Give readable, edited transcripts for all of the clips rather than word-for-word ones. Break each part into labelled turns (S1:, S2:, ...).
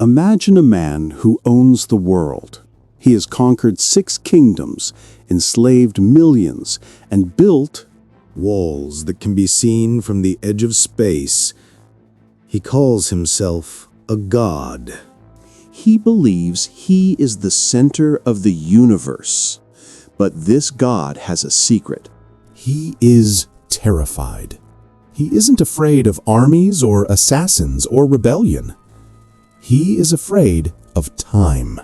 S1: Imagine a man who owns the world. He has conquered 6 kingdoms, enslaved millions, and built
S2: walls that can be seen from the edge of space. He calls himself a god.
S1: He believes he is the center of the universe. But this god has a secret.
S3: He is terrified. He isn't afraid of armies or assassins or rebellion. He is afraid of time.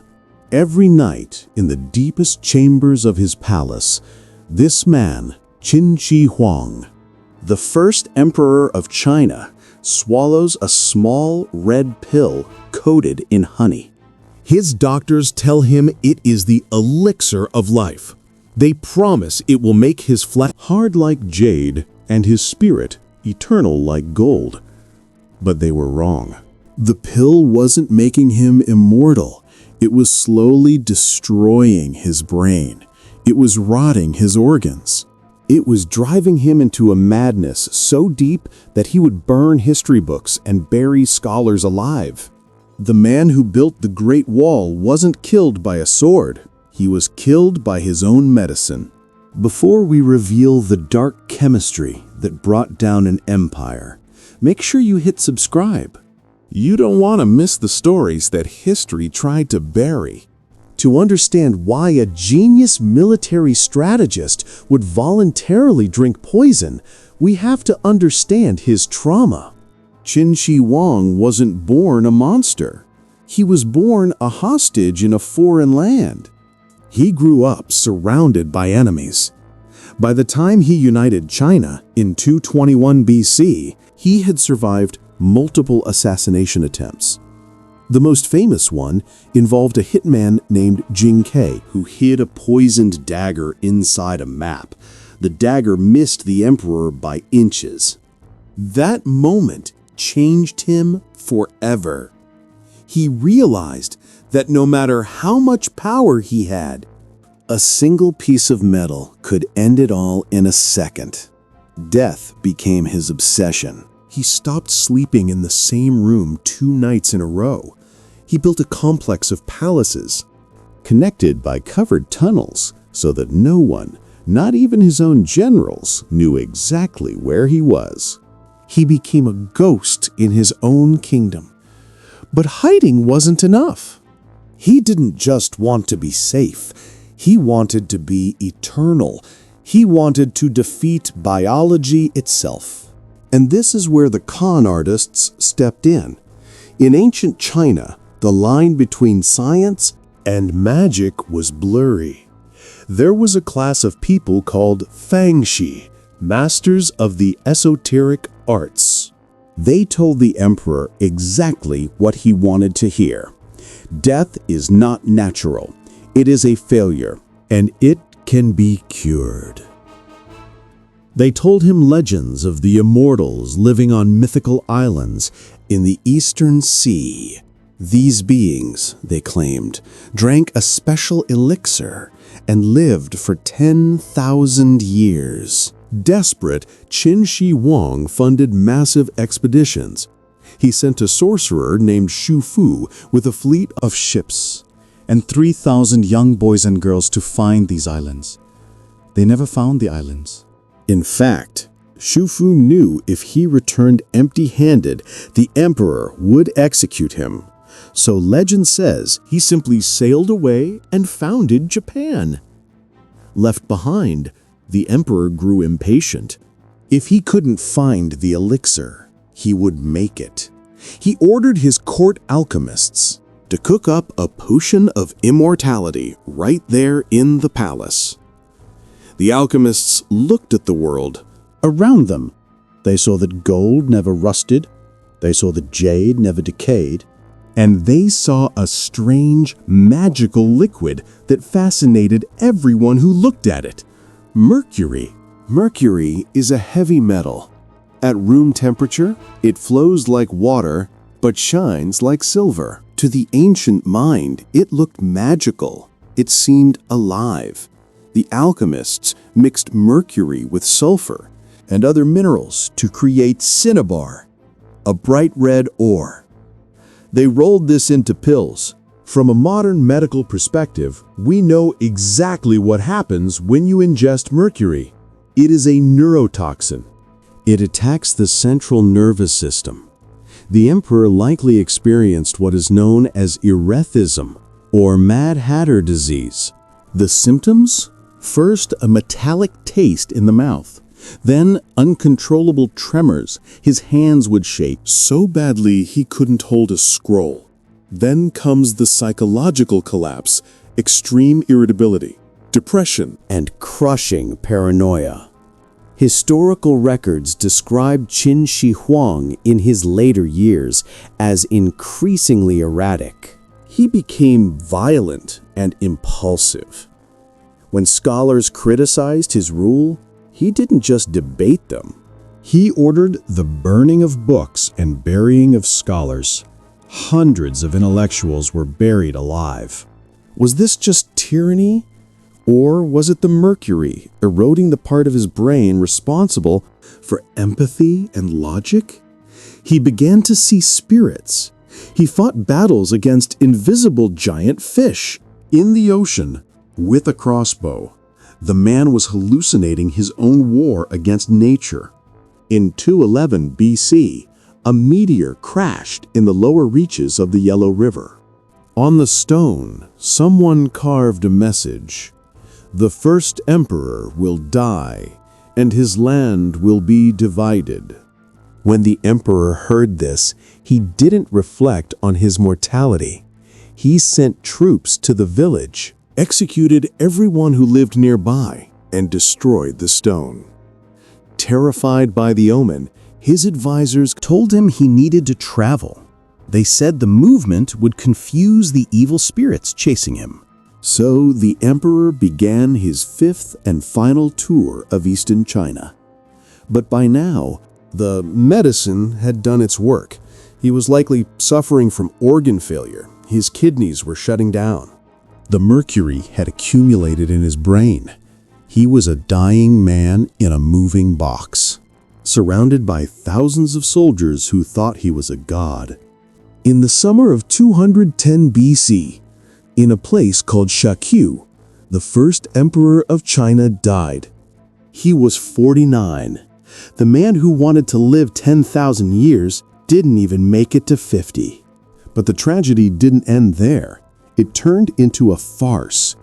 S1: Every night, in the deepest chambers of his palace, this man, Qin Shi Huang, the first emperor of China, swallows a small red pill coated in honey.
S3: His doctors tell him it is the elixir of life. They promise it will make his flesh
S1: hard like jade and his spirit eternal like gold. But they were wrong. The pill wasn't making him immortal. It was slowly destroying his brain. It was rotting his organs. It was driving him into a madness so deep that he would burn history books and bury scholars alive. The man who built the Great Wall wasn't killed by a sword. He was killed by his own medicine. Before we reveal the dark chemistry that brought down an empire, make sure you hit subscribe. You don't want to miss the stories that history tried to bury. To understand why a genius military strategist would voluntarily drink poison, we have to understand his trauma. Qin Shi Huang wasn't born a monster. He was born a hostage in a foreign land. He grew up surrounded by enemies. By the time he united China in 221 BC, he had survived multiple assassination attempts. The most famous one involved a hitman named Jing Ke, who hid a poisoned dagger inside a map. The dagger missed the emperor by inches. That moment changed him forever. He realized that no matter how much power he had, a single piece of metal could end it all in a second. Death became his obsession. He stopped sleeping in the same room 2 nights in a row. He built a complex of palaces, connected by covered tunnels, so that no one, not even his own generals, knew exactly where he was. He became a ghost in his own kingdom. But hiding wasn't enough. He didn't just want to be safe. He wanted to be eternal. He wanted to defeat biology itself. And this is where the con artists stepped in. In ancient China, the line between science and magic was blurry. There was a class of people called Fangshi, masters of the esoteric arts. They told the emperor exactly what he wanted to hear. Death is not natural. It is a failure, and it can be cured. They told him legends of the immortals living on mythical islands in the Eastern Sea. These beings, they claimed, drank a special elixir and lived for 10,000 years. Desperate, Qin Shi Huang funded massive expeditions. He sent a sorcerer named Xu Fu with a fleet of ships and 3,000 young boys and girls to find these islands. They never found the islands. In fact, Xu Fu knew if he returned empty-handed, the emperor would execute him. So legend says he simply sailed away and founded Japan. Left behind, the emperor grew impatient. If he couldn't find the elixir, he would make it. He ordered his court alchemists to cook up a potion of immortality right there in the palace. The alchemists looked at the world around them. They saw that gold never rusted, they saw that jade never decayed, and they saw a strange, magical liquid that fascinated everyone who looked at it. Mercury. Mercury is a heavy metal. At room temperature, it flows like water, but shines like silver. To the ancient mind, it looked magical. It seemed alive. The alchemists mixed mercury with sulfur and other minerals to create cinnabar, a bright red ore. They rolled this into pills. From a modern medical perspective, we know exactly what happens when you ingest mercury. It is a neurotoxin. It attacks the central nervous system. The emperor likely experienced what is known as erethism, or Mad Hatter disease. The symptoms? First, a metallic taste in the mouth. Then, uncontrollable tremors. His hands would shake so badly he couldn't hold a scroll. Then comes the psychological collapse, extreme irritability, depression,
S3: and crushing paranoia. Historical records describe Qin Shi Huang in his later years as increasingly erratic.
S1: He became violent and impulsive. When scholars criticized his rule, he didn't just debate them. He ordered the burning of books and burying of scholars. Hundreds of intellectuals were buried alive. Was this just tyranny? Or was it the mercury eroding the part of his brain responsible for empathy and logic? He began to see spirits. He fought battles against invisible giant fish in the ocean with a crossbow. The man was hallucinating his own war against nature. In 211 BC, a meteor crashed in the lower reaches of the Yellow River. On the stone, someone carved a message. The first emperor will die, and his land will be divided. When the emperor heard this, he didn't reflect on his mortality. He sent troops to the village, executed everyone who lived nearby, and destroyed the stone. Terrified by the omen, his advisors told him he needed to travel. They said the movement would confuse the evil spirits chasing him. So the emperor began his fifth and final tour of Eastern China. But by now, the medicine had done its work. He was likely suffering from organ failure. His kidneys were shutting down. The mercury had accumulated in his brain. He was a dying man in a moving box, surrounded by thousands of soldiers who thought he was a god. In the summer of 210 BC, in a place called Shakyu, the first emperor of China died. He was 49. The man who wanted to live 10,000 years didn't even make it to 50. But the tragedy didn't end there. It turned into a farce.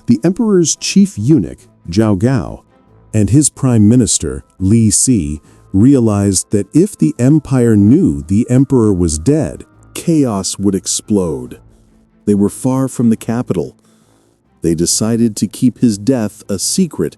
S1: The emperor's chief eunuch, Zhao Gao, and his prime minister, Li Si, realized that if the empire knew the emperor was dead, chaos would explode. They were far from the capital. They decided to keep his death a secret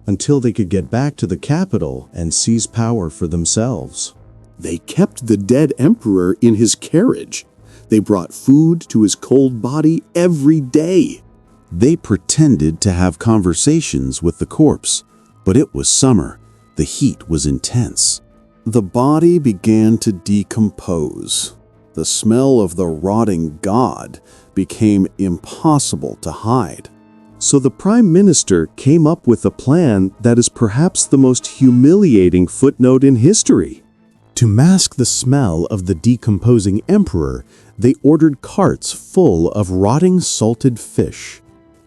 S1: until they could get back to the capital and seize power for themselves. They kept the dead emperor in his carriage. They brought food to his cold body every day. They pretended to have conversations with the corpse, but it was summer. The heat was intense. The body began to decompose. The smell of the rotting god became impossible to hide. So the prime minister came up with a plan that is perhaps the most humiliating footnote in history. To mask the smell of the decomposing emperor, they ordered carts full of rotting salted fish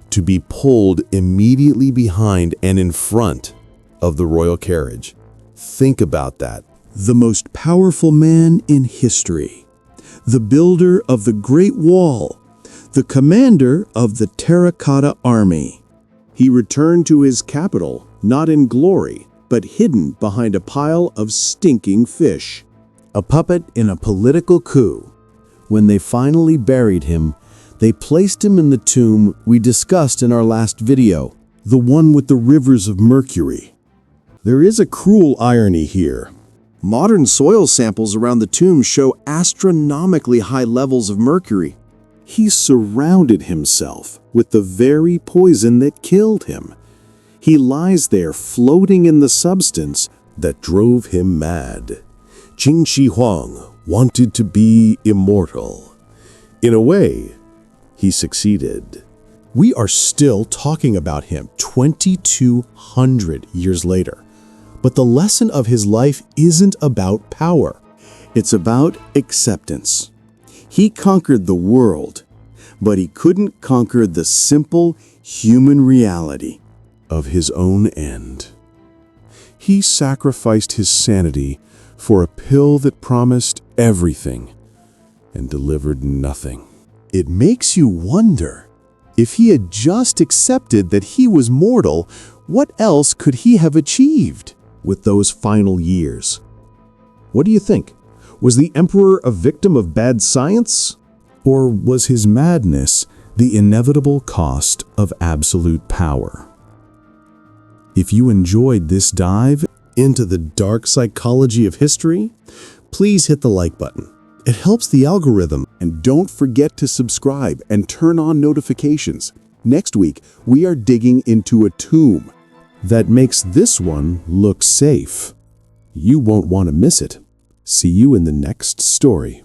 S1: to be pulled immediately behind and in front of the royal carriage. Think about that. The most powerful man in history, the builder of the Great Wall, the commander of the Terracotta Army. He returned to his capital, not in glory, but hidden behind a pile of stinking fish. A puppet in a political coup. When they finally buried him, they placed him in the tomb we discussed in our last video, the one with the rivers of mercury. There is a cruel irony here. Modern soil samples around the tomb show astronomically high levels of mercury. He surrounded himself with the very poison that killed him. He lies there floating in the substance that drove him mad. Qin Shi Huang wanted to be immortal. In a way, he succeeded. We are still talking about him 2,200 years later. But the lesson of his life isn't about power. It's about acceptance. He conquered the world, but he couldn't conquer the simple human reality of his own end. He sacrificed his sanity for a pill that promised everything and delivered nothing. It makes you wonder, if he had just accepted that he was mortal, what else could he have achieved with those final years? What do you think? Was the emperor a victim of bad science? Or was his madness the inevitable cost of absolute power? If you enjoyed this dive into the dark psychology of history, please hit the like button. It helps the algorithm. And don't forget to subscribe and turn on notifications. Next week, we are digging into a tomb that makes this one look safe. You won't want to miss it. See you in the next story.